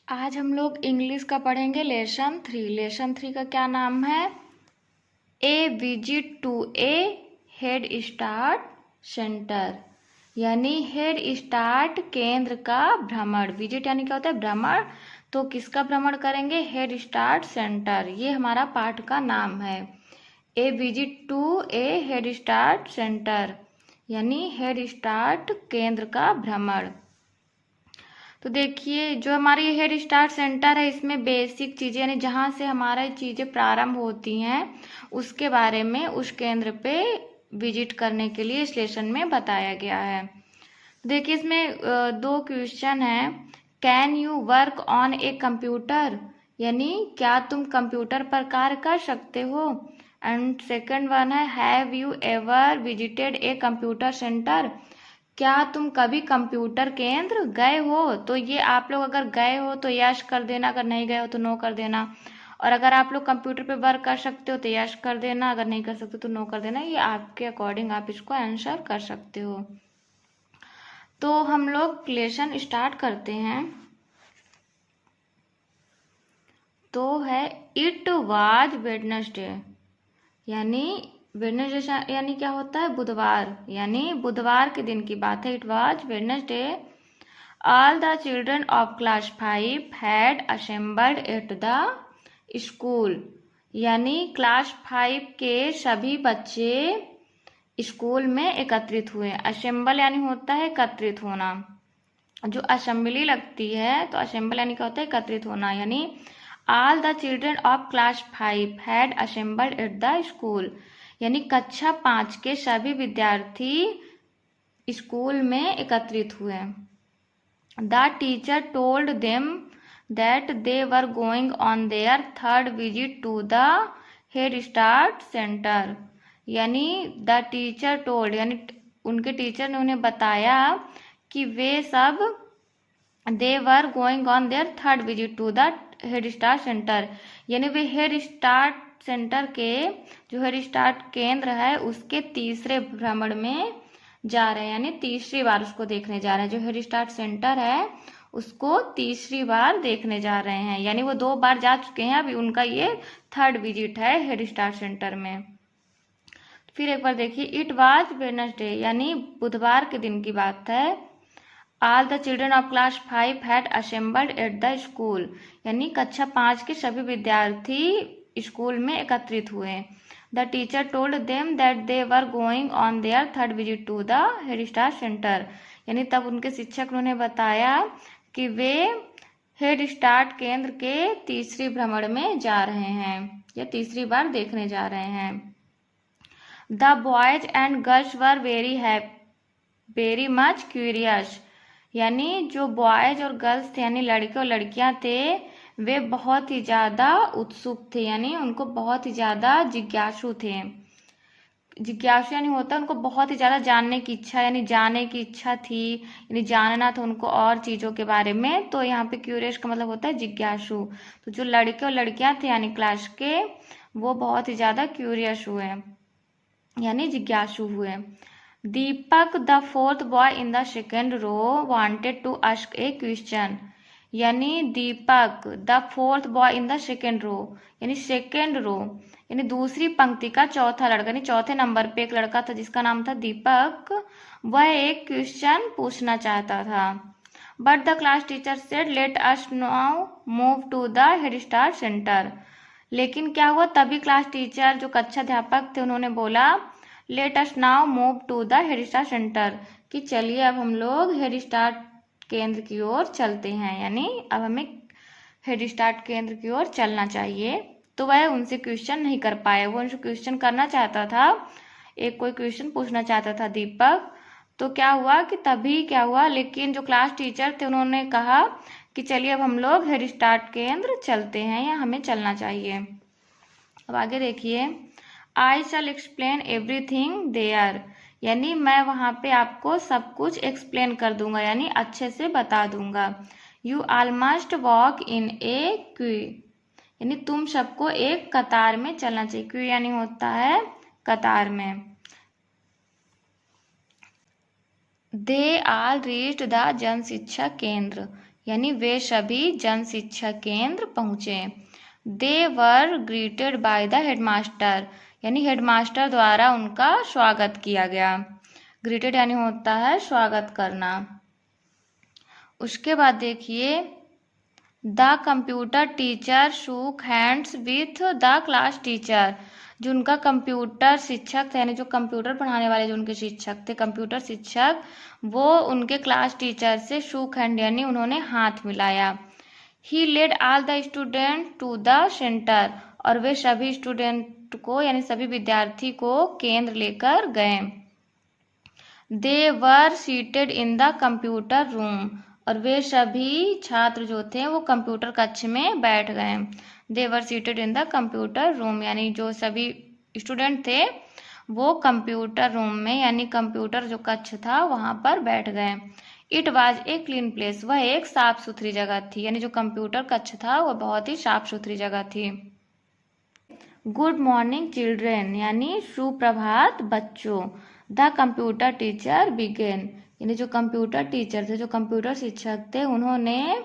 आज हम लोग इंग्लिश का पढ़ेंगे लेसन 3 का क्या नाम है? A visit to a head start centre, यानी हेड स्टार्ट केंद्र का भ्रमण। विजिट यानी क्या होता है? भ्रमण। तो किसका भ्रमण करेंगे? Head start center. ये हमारा पाठ का नाम है। A visit to a head start centre, यानी हेड स्टार्ट केंद्र का भ्रमण। तो देखिए, जो हमारी हेड स्टार्ट सेंटर है, इसमें बेसिक चीज़ें यानी जहाँ से हमारा चीज़ें प्रारंभ होती हैं उसके बारे में उस केंद्र पे विजिट करने के लिए इस लेसन में बताया गया है। देखिए, इसमें 2 क्वेश्चन हैं। Can you work on a computer, यानी क्या तुम कंप्यूटर पर कार्य कर सकते हो। एंड सेकंड वन है, have you ever visited a computer centre, क्या तुम कभी कंप्यूटर केंद्र गए हो। तो ये आप लोग अगर गए हो तो यस कर देना, अगर नहीं गए हो तो नो कर देना। और अगर आप लोग कंप्यूटर पे वर्क कर सकते हो तो यस कर देना, अगर नहीं कर सकते तो नो कर देना। ये आपके अकॉर्डिंग आप इसको आंसर कर सकते हो। तो हम लोग लेसन स्टार्ट करते हैं। तो है इट वाज वेडनेसडे, यानी वेडनेसडे यानी क्या होता है? बुधवार, यानी बुधवार के दिन की बात है। It was Wednesday. All the children of class 5 had assembled at the school, यानी क्लास 5 के सभी बच्चे स्कूल में एकत्रित हुए। असेंबल यानी होता है एकत्रित होना। जो असेंबली लगती है तो असेंबल यानी क्या होता है? एकत्रित होना। यानी all the children of class 5 had assembled at the school, यानी कक्षा 5 के सभी विद्यार्थी स्कूल में एकत्रित हुए। The teacher told them that they were going on their 3rd visit to the Head Start Center, यानी the teacher told, यानी उनके टीचर ने उन्हें बताया कि वे सब they were going on their 3rd visit to the Head Start Center, यानी वे head start centre के जो हेड स्टार्ट केंद्र है उसके तीसरे भ्रमण में जा रहे हैं, यानी तीसरी बार उसको देखने जा रहे हैं। जो हेड स्टार्ट सेंटर है उसको तीसरी बार देखने जा रहे हैं, यानी वो 2 बार जा चुके हैं, अभी उनका ये 3rd विजिट है हेड स्टार्ट सेंटर में। फिर एक बार देखिए, इट वाज वेडनेसडे, यानी बुधवार के दिन की बात है। All the children of class 5 had assembled at the school, यानी कक्षा 5 के सभी विद्यार्थी स्कूल में एकत्रित हुए। The teacher told them that they were going on their 3rd visit to the head start centre, यानी तब उनके शिक्षक ने उन्हें बताया कि वे हेड स्टार्ट केंद्र के तीसरी भ्रमण में जा रहे हैं या तीसरी बार देखने जा रहे हैं। The boys and girls were very much curious, यानी जो बॉयज और गर्ल्स थे यानी लड़के और लड़कियां थे वे बहुत ही ज़्यादा उत्सुक थे, यानी उनको बहुत ही ज़्यादा जिज्ञासु थे। जिज्ञासु यानी होता है उनको बहुत ही ज़्यादा जानने की इच्छा, यानी जाने की इच्छा थी, यानी जानना था उनको और चीज़ों के बारे में। तो यहाँ पे क्यूरियस का मतलब होता है जिज्ञासु। तो जो लड़के और लड़कियां थे यानी क्लास के, वो बहुत ही ज़्यादा क्यूरियस हुए, यानी जिज्ञासु हुए। Deepak the 4th boy in the 2nd row wanted to ask a question, यानी Deepak the 4th boy in the 2nd row, यानी 2nd रो यानी दूसरी पंक्ति का चौथा लड़का, यानी चौथे नंबर पे एक लड़का था जिसका नाम था दीपक। वह एक क्वेश्चन पूछना चाहता था। But the class teacher said let us now move to the head start centre, लेकिन क्या हुआ, तभी क्लास टीचर जो कक्षा अध्यापक थे उन्होंने बोला let us now move to the head start centre, कि चलिए अब हम लोग हेड स्टार्ट केंद्र की ओर चलते हैं, यानी अब हमें हेड स्टार्ट केंद्र की ओर चलना चाहिए। तो वह उनसे क्वेश्चन नहीं कर पाया, वो उनसे क्वेश्चन करना चाहता था, एक कोई क्वेश्चन पूछना चाहता था दीपक। तो क्या हुआ कि तभी क्या हुआ, लेकिन जो क्लास टीचर थे उन्होंने कहा कि चलिए अब हम लोग हेड स्टार्ट केंद्र चलते हैं या हमें चलना चाहिए। अब आगे देखिए, आई शैल एक्सप्लेन एवरीथिंग देयर, यानी मैं वहाँ पे आपको सब कुछ एक्सप्लेन कर दूंगा, यानी अच्छे से बता दूंगा। You all must walk in A Q, यानी तुम सबको एक कतार में चलना चाहिए। क्यू यानी होता है कतार में। दे ऑल रीच्ड द जन शिक्षा केंद्र, यानी वे सभी जन शिक्षा केंद्र पहुंचे। दे वर ग्रीटेड बाय द हेडमास्टर, यानी हेडमास्टर द्वारा उनका स्वागत किया गया। ग्रीटेड यानी होता है स्वागत करना। उसके बाद देखिए, the computer teacher shook hands with the class teacher, जो उनका कंप्यूटर शिक्षक थे, यानी जो कंप्यूटर पढ़ाने वाले जो उनके शिक्षक थे, कंप्यूटर शिक्षक, वो उनके क्लास टीचर से शूक हैंड यानी उन्होंने हाथ मिलाया। He led all the student to the center, और वे सभी स्टूडेंट को यानी सभी विद्यार्थी को केंद्र लेकर गए। They were seated in the computer room, और वे सभी छात्र जो थे वो कंप्यूटर कक्ष में बैठ गए। They were seated in the computer room, यानी जो सभी स्टूडेंट थे वो कंप्यूटर रूम में यानी कंप्यूटर जो कक्ष था वहां पर बैठ गए। It was a clean place, वह एक साफ सुथरी जगह थी, यानी जो कंप्यूटर कक्ष था वह बहुत ही साफ सुथरी जगह थी। गुड मॉर्निंग चिल्ड्रेन, यानी सुप्रभात बच्चों। द कंप्यूटर टीचर बिगेन, यानी जो कंप्यूटर टीचर थे, जो कंप्यूटर शिक्षक थे, उन्होंने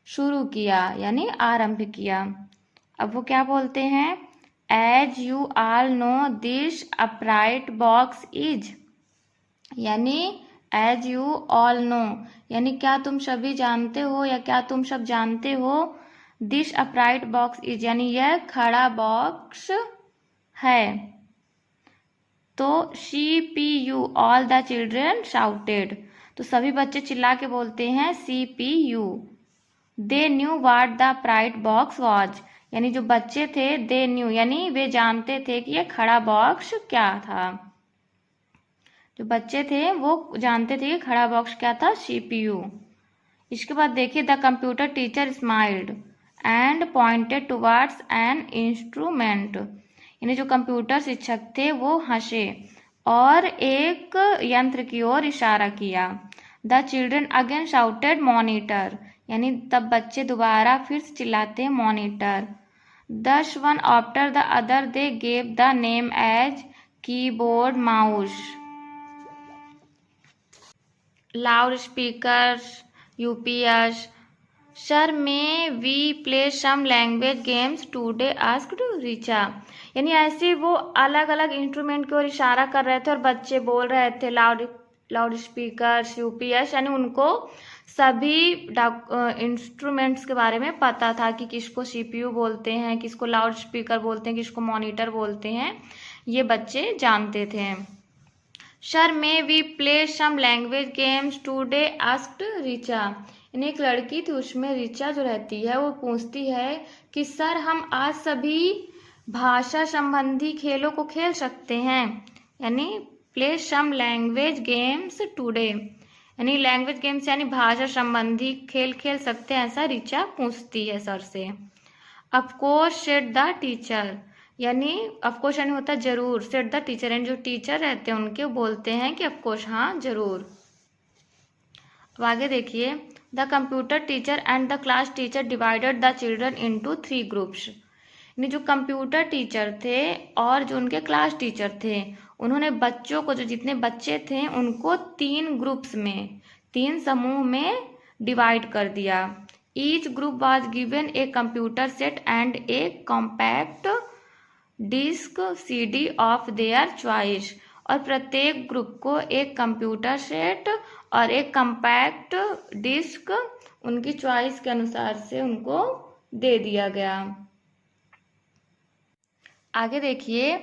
शुरू किया यानी आरंभ किया। अब वो क्या बोलते हैं, as you all know this upright box is, यानी एज यू ऑल नो यानी क्या तुम सभी जानते हो या क्या तुम सब जानते हो, दिस अपराइट बॉक्स इज यानी यह खड़ा बॉक्स है। तो CPU, all the children shouted, तो सभी बच्चे चिल्ला के बोलते हैं CPU। They knew what the upright box was, यानी जो बच्चे थे दे न्यू यानी वे जानते थे कि यह खड़ा बॉक्स क्या था। जो बच्चे थे वो जानते थे कि खड़ा बॉक्स क्या था, CPU। इसके बाद देखिए, the computer teacher smiled and pointed towards an instrument, यानी जो कंप्यूटर शिक्षक थे वो हंसे और एक यंत्र की ओर इशारा किया। The children again shouted monitor, यानी तब बच्चे दोबारा फिर से चिल्लाते मॉनिटर। दस one after the other they gave the name as keyboard, mouse, loud speakers, UPS। Sir में we play some language games today asked Richa, यानी ऐसे वो अलग अलग इंस्ट्रूमेंट की ओर इशारा कर रहे थे और बच्चे बोल रहे थे लाउड स्पीकर्स, UPS, यानी उनको सभी इंस्ट्रूमेंट्स के बारे में पता था कि किसको CPU बोलते हैं, किसको लाउड स्पीकर बोलते हैं, किसको मॉनिटर बोलते हैं, ये बच्चे जानते थे। सर में we play some language games today asked Richa, यानी एक लड़की थी, उसमें रिचा जो रहती है वो पूछती है कि सर हम आज सभी भाषा संबंधी खेलों को खेल सकते हैं, यानी play some language games today, यानी लैंग्वेज गेम्स यानी भाषा संबंधी खेल खेल सकते हैं, ऐसा रिचा पूछती है सर से। ऑफकोर्स सेड द टीचर, यानी ऑफकोर्स यानी होता है जरूर, सेड द टीचर यानी जो टीचर रहते हैं उनके बोलते हैं कि ऑफकोर्स हाँ जरूर। अब आगे देखिए, the computer teacher and the class teacher divided the children into 3 groups, यानी जो कंप्यूटर टीचर थे और जो उनके क्लास टीचर थे उन्होंने बच्चों को, जो जितने बच्चे थे उनको 3 ग्रुप्स में, 3 समूह में डिवाइड कर दिया। Each group was given a computer set and a compact disc CD of their choice, और प्रत्येक ग्रुप को एक कंप्यूटर सेट और एक कॉम्पैक्ट डिस्क उनकी चॉइस के अनुसार से उनको दे दिया गया। आगे देखिए,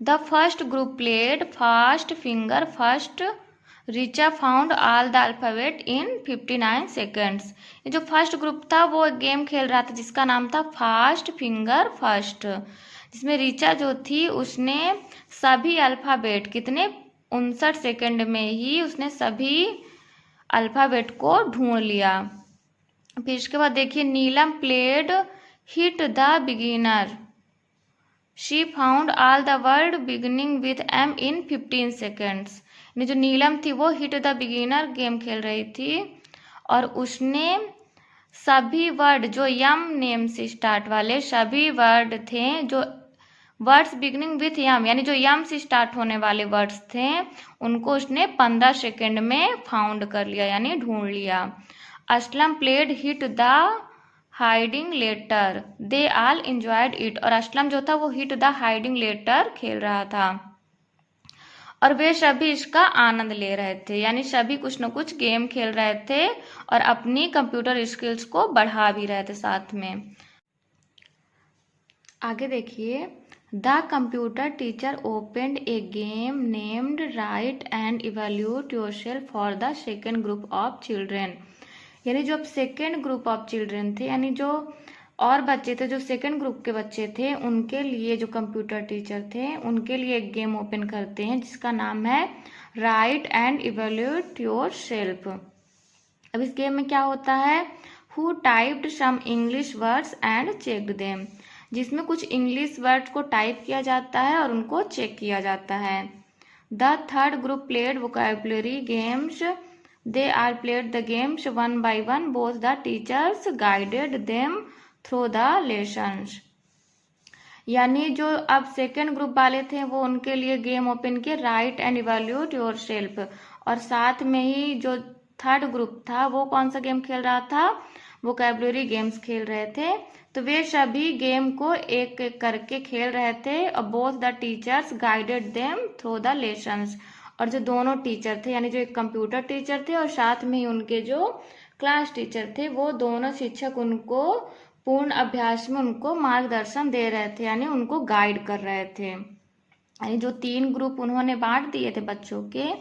the first group played fast finger first, Richa found all the alphabet in 59 seconds. ये जो फर्स्ट ग्रुप था वो एक गेम खेल रहा था जिसका नाम था फास्ट फिंगर फर्स्ट, जिसमें रिचा जो थी उसने सभी अल्फाबेट कितने 59 सेकेंड में ही उसने सभी अल्फाबेट को ढूंढ लिया। फिर इसके बाद देखिए, Neelam played hit the beginner, she found all the word beginning with M in 15 seconds, यानी जो नीलम थी वो हिट द बिगिनर गेम खेल रही थी और उसने सभी वर्ड जो यम नेम से स्टार्ट वाले सभी वर्ड थे, जो वर्ड्स बिगिनिंग विथ यम यानी जो यम से स्टार्ट होने वाले वर्ड्स थे उनको उसने 15 सेकेंड में फाउंड कर लिया यानी ढूंढ लिया। Aslam played hit the hiding letter, they all enjoyed it. और असलम जो था वो हिट द हाइडिंग लेटर खेल रहा था और वे सभी इसका आनंद ले रहे थे, यानी सभी कुछ न कुछ गेम खेल रहे थे और अपनी कंप्यूटर स्किल्स को बढ़ा भी रहे थे साथ में। आगे देखिए, the computer teacher opened A game named right and evaluate yourself for the second group of children. यानी जो अब सेकेंड ग्रुप ऑफ चिल्ड्रेन थे, यानी जो और बच्चे थे, जो सेकेंड ग्रुप के बच्चे थे, उनके लिए जो कंप्यूटर टीचर थे उनके लिए एक गेम ओपन करते हैं जिसका नाम है राइट एंड इवैल्यूएट योरसेल्फ। अब इस गेम में क्या होता है, who typed some English words and checked them, जिसमें कुछ इंग्लिश वर्ड्स को टाइप किया जाता है और उनको चेक किया जाता है। The third group played vocabulary games, they are played the games one by one, both the teachers guided them through the lessons. यानी जो अब सेकेंड ग्रुप वाले थे वो उनके लिए गेम ओपन किए राइट एंड इवैल्यूएट योरसेल्फ, और साथ में ही जो थर्ड ग्रुप था वो कौन सा गेम खेल रहा था, वोकैबुलरी गेम्स खेल रहे थे। तो वे सभी गेम को एक एक करके खेल रहे थे और both the teachers guided them through the lessons. और जो दोनों टीचर थे, यानी जो एक कंप्यूटर टीचर थे और साथ में ही उनके जो क्लास टीचर थे, वो दोनों शिक्षक उनको पूर्ण अभ्यास में उनको मार्गदर्शन दे रहे थे, यानी उनको गाइड कर रहे थे। यानी जो 3 ग्रुप उन्होंने बांट दिए थे बच्चों के,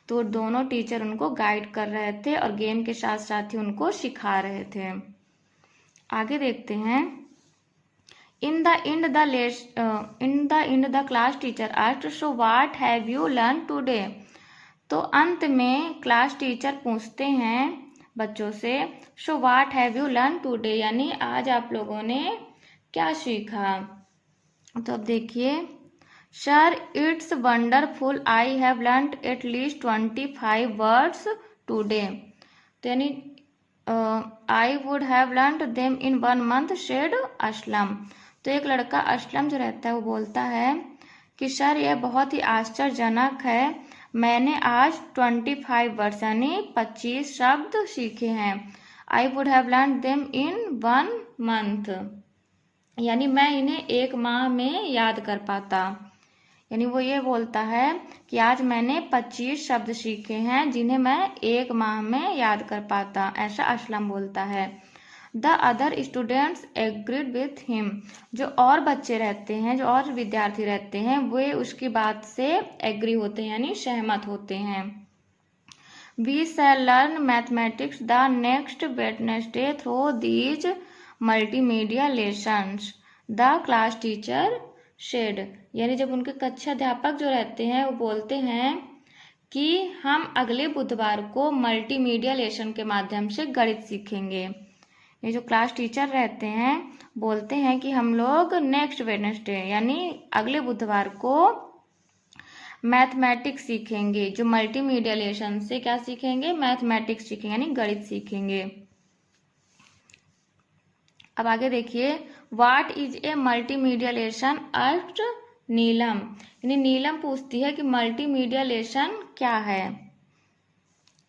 तो दोनों टीचर उनको गाइड कर रहे थे और गेम के साथ साथ ही उनको सिखा रहे थे। आगे देखते हैं, in the end the class teacher asked, so what have you learn today. तो अंत में क्लास टीचर पूछते हैं बच्चों से, so what have you learn today, यानी आज आप लोगों ने क्या सीखा। तो अब देखिए, sir it's wonderful, I have learn at least 25 words today. तो यानी I would have learn them in 1 month, said Aslam. तो एक लड़का असलम जो रहता है वो बोलता है कि सर यह बहुत ही आश्चर्यजनक है, मैंने आज 25 वर्ड्स यानी 25 शब्द सीखे हैं। I would have learn them in 1 month, यानी मैं इन्हें 1 माह में याद कर पाता। यानी वो ये बोलता है कि आज मैंने 25 शब्द सीखे हैं जिन्हें मैं 1 माह में याद कर पाता, ऐसा असलम बोलता है। The other students agreed with him, जो और बच्चे रहते हैं, जो और विद्यार्थी रहते हैं, वे उसकी बात से एग्री होते हैं, यानी सहमत होते हैं। We shall learn mathematics the next Wednesday through these multimedia lessons, the class teacher said. यानी जब उनके कक्षा अध्यापक जो रहते हैं वो बोलते हैं कि हम अगले बुधवार को मल्टीमीडिया लेसन के माध्यम से गणित सीखेंगे। ये जो क्लास टीचर रहते हैं बोलते हैं कि हम लोग नेक्स्ट वेडनेसडे यानी अगले बुधवार को मैथमेटिक्स सीखेंगे। जो मल्टीमीडिया लेसन से क्या सीखेंगे, मैथमेटिक्स सीखेंगे, यानी गणित सीखेंगे। अब आगे देखिए, what is a multimedia lesson asked Neelam. यानी नीलम पूछती है कि मल्टीमीडिया लेसन क्या है।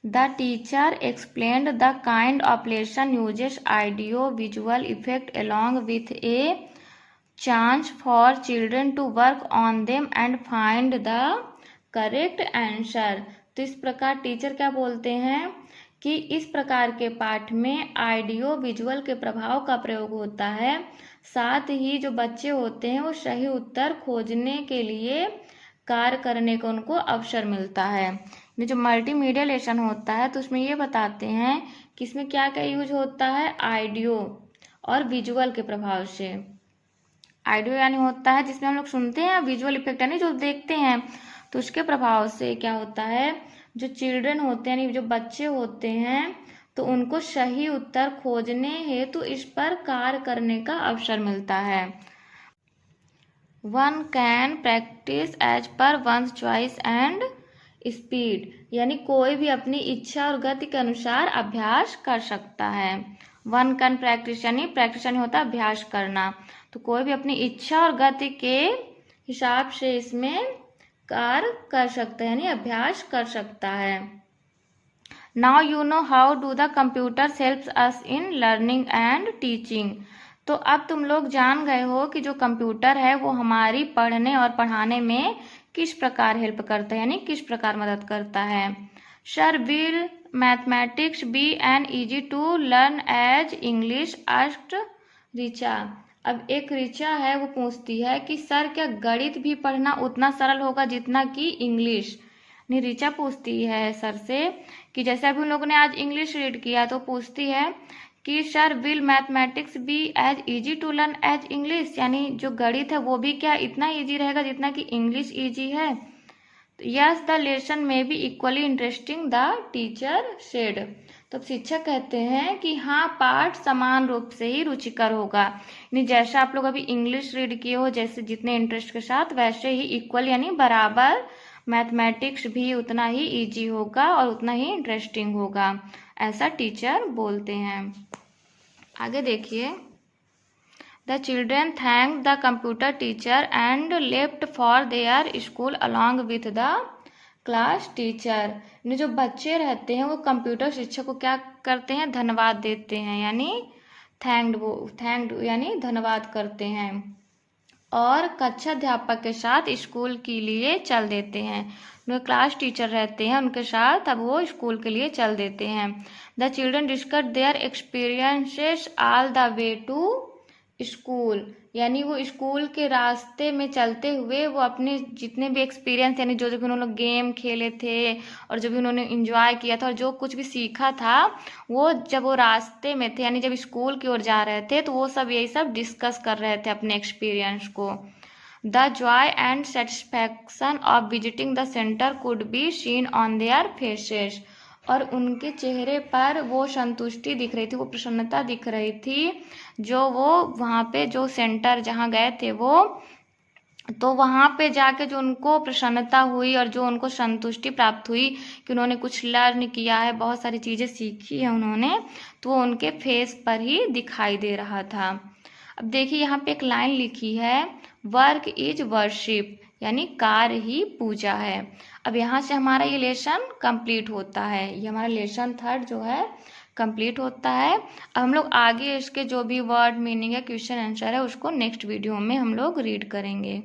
The teacher explained the kind of lesson uses audio visual effect along with a chance for children to work on them and find the correct answer. तो इस प्रकार teacher क्या बोलते हैं कि इस प्रकार के पाठ में ऑडियो विजुअल के प्रभाव का प्रयोग होता है, साथ ही जो बच्चे होते हैं वो सही उत्तर खोजने के लिए कार्य करने का उनको अवसर मिलता है। जो मल्टीमीडिया लेसन होता है तो उसमें ये बताते हैं कि इसमें क्या क्या यूज होता है, ऑडियो और विजुअल के प्रभाव से। ऑडियो यानी होता है जिसमें हम लोग सुनते हैं, विजुअल इफेक्ट यानी जो देखते हैं, तो उसके प्रभाव से क्या होता है, जो चिल्ड्रन होते हैं यानी जो बच्चे होते हैं तो उनको सही उत्तर खोजने हेतु इस पर कार्य करने का अवसर मिलता है। One can practise as per one's choice and speed, यानी कोई भी अपनी इच्छा और गति के अनुसार अभ्यास कर सकता है। वन कैन प्रैक्टिस यानी होता है अभ्यास करना, तो कोई भी अपनी इच्छा और गति के हिसाब से इसमें कार्य कर सकता है, यानी अभ्यास कर सकता है। Now you know how do the computers helps us in learning and teaching. तो अब तुम लोग जान गए हो कि जो कंप्यूटर है वो हमारी पढ़ने और पढ़ाने में किस प्रकार हेल्प करता है, यानी किस प्रकार मदद करता है। Sir will mathematics be an easy to learn as English asked Richa. अब एक रिचा है वो पूछती है कि सर क्या गणित भी पढ़ना उतना सरल होगा जितना कि इंग्लिश। रिचा पूछती है सर से कि जैसे अभी उन लोगों ने आज इंग्लिश रीड किया तो पूछती है कि sir will mathematics be as easy to learn as English, यानी जो गणित है वो भी क्या इतना इजी रहेगा जितना कि इंग्लिश इजी है। यस द लेसन में be equally interesting the teacher said. तो शिक्षक कहते हैं कि हाँ पाठ समान रूप से ही रुचिकर होगा, यानी जैसा आप लोग अभी इंग्लिश रीड किए हो जैसे जितने इंटरेस्ट के साथ वैसे ही इक्वल यानी बराबर मैथमेटिक्स भी उतना ही इजी होगा और उतना ही इंटरेस्टिंग होगा, ऐसा टीचर बोलते हैं। आगे देखिए, the children thank the computer teacher and left for their school along with the class teacher. जो बच्चे रहते हैं वो कंप्यूटर शिक्षक को क्या करते हैं, धन्यवाद देते हैं, यानी थैंक्ड यानी धन्यवाद करते हैं, और कक्षा अध्यापक के साथ स्कूल के लिए चल देते हैं। जो क्लास टीचर रहते हैं उनके साथ अब वो स्कूल के लिए चल देते हैं। The children discuss their experiences all the way to school, यानी वो स्कूल के रास्ते में चलते हुए वो अपने जितने भी एक्सपीरियंस यानी जो जो भी उन्होंने गेम खेले थे और जो भी उन्होंने इंजॉय किया था और जो कुछ भी सीखा था वो जब वो रास्ते में थे यानी जब स्कूल की ओर जा रहे थे तो वो सब यही सब डिस्कस कर रहे थे अपने एक्सपीरियंस को। The Joy and satisfaction of visiting the centre could be seen on their faces, और उनके चेहरे पर वो संतुष्टि दिख रही थी, वो प्रसन्नता दिख रही थी जो वो वहाँ पे जो सेंटर जहाँ गए थे वो तो वहाँ पे जाके जो उनको प्रसन्नता हुई और जो उनको संतुष्टि प्राप्त हुई कि उन्होंने कुछ लर्न किया है, बहुत सारी चीज़ें सीखी है उन्होंने, तो वो उनके फेस पर ही दिखाई दे रहा था। अब देखिए यहाँ पे एक लाइन लिखी है, वर्क इज वर्शिप, यानी कार्य ही पूजा है। अब यहाँ से हमारा ये लेसन कंप्लीट होता है, ये हमारा लेसन 3 जो है कंप्लीट होता है। अब हम लोग आगे इसके जो भी वर्ड मीनिंग है क्वेश्चन आंसर है उसको नेक्स्ट वीडियो में हम लोग रीड करेंगे।